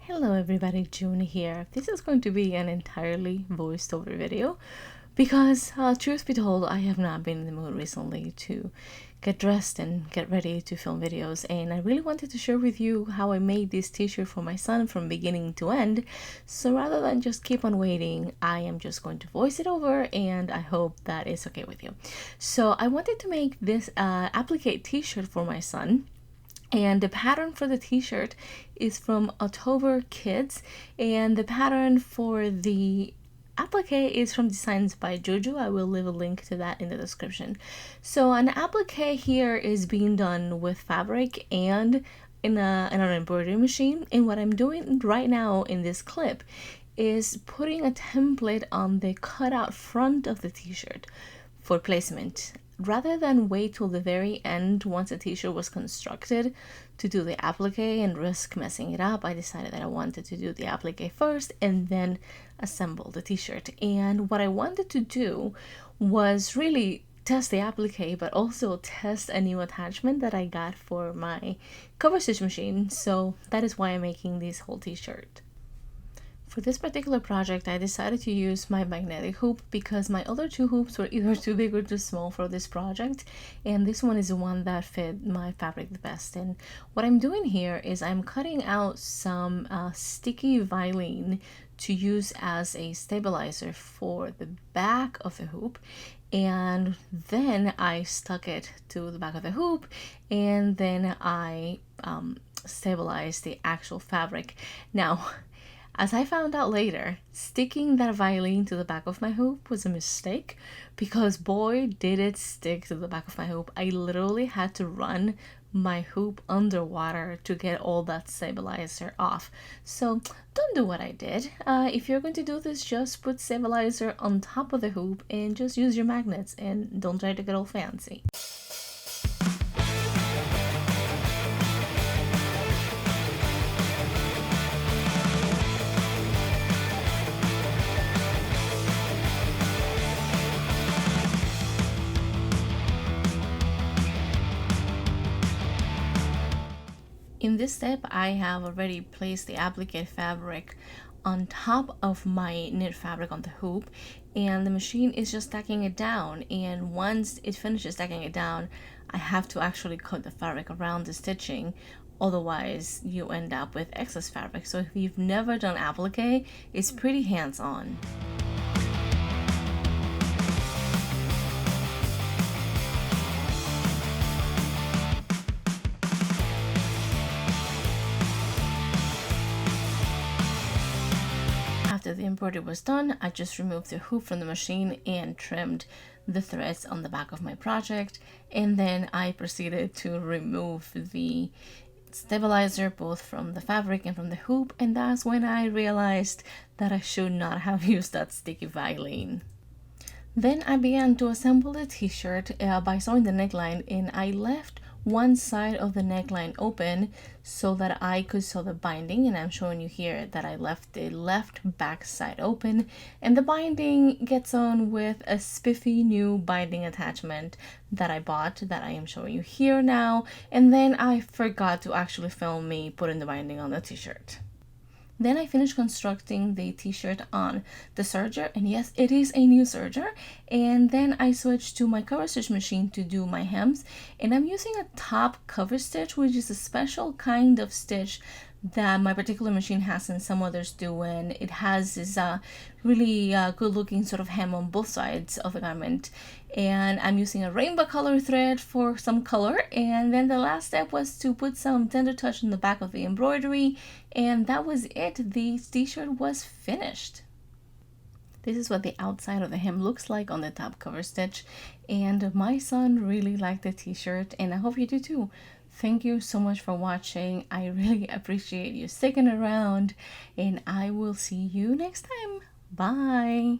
Hello everybody, June here. This is going to be an entirely voiced over video because truth be told, I have not been in the mood recently to get dressed and get ready to film videos, and I really wanted to share with you how I made this t-shirt for my son from beginning to end. So rather than just keep on waiting, I am just going to voice it over, and I hope that is okay with you. So I wanted to make this Appliqued t-shirt for my son. And the pattern for the t-shirt is from October Kids, and the pattern for the applique is from Designs by Juju. I will leave a link to that in the description. So an applique here is being done with fabric and in an embroidery machine, and what I'm doing right now in this clip is putting a template on the cutout front of the t-shirt for placement. Rather than wait till the very end once the t-shirt was constructed to do the applique and risk messing it up, I decided that I wanted to do the applique first and then assemble the t-shirt. And what I wanted to do was really test the applique, but also test a new attachment that I got for my cover stitch machine. So that is why I'm making this whole t-shirt. For this particular project, I decided to use my magnetic hoop because my other two hoops were either too big or too small for this project, and this one is the one that fit my fabric the best. And what I'm doing here is I'm cutting out some sticky Vilene to use as a stabilizer for the back of the hoop, and then I stuck it to the back of the hoop, and then I stabilized the actual fabric. Now, as I found out later, sticking that Vilene to the back of my hoop was a mistake because boy did it stick to the back of my hoop. I literally had to run my hoop underwater to get all that stabilizer off. So don't do what I did. If you're going to do this, just put stabilizer on top of the hoop and just use your magnets and don't try to get all fancy. In this step, I have already placed the applique fabric on top of my knit fabric on the hoop, and the machine is just stacking it down. And once it finishes stacking it down, I have to actually cut the fabric around the stitching, otherwise you end up with excess fabric. So if you've never done applique, it's pretty hands-on. After the embroidery was done, I just removed the hoop from the machine and trimmed the threads on the back of my project, and then I proceeded to remove the stabilizer both from the fabric and from the hoop, and that's when I realized that I should not have used that sticky Vilene. Then I began to assemble the t-shirt by sewing the neckline, and I left one side of the neckline open so that I could sew the binding, and I'm showing you here that I left the left back side open, and the binding gets on with a spiffy new binding attachment that I bought that I am showing you here now. And then I forgot to actually film me putting the binding on the t-shirt. Then I finished constructing the t-shirt on the serger, and yes, it is a new serger. And then I switched to my cover stitch machine to do my hems, and I'm using a top cover stitch, which is a special kind of stitch that my particular machine has and some others do, and it has this really good looking sort of hem on both sides of the garment. And I'm using a rainbow color thread for some color, and then the last step was to put some tender touch in the back of the embroidery, and that was it. The t-shirt was finished. This is what the outside of the hem looks like on the top cover stitch, and my son really liked the t-shirt, and I hope you do too. Thank you so much for watching. I really appreciate you sticking around, and I will see you next time. Bye!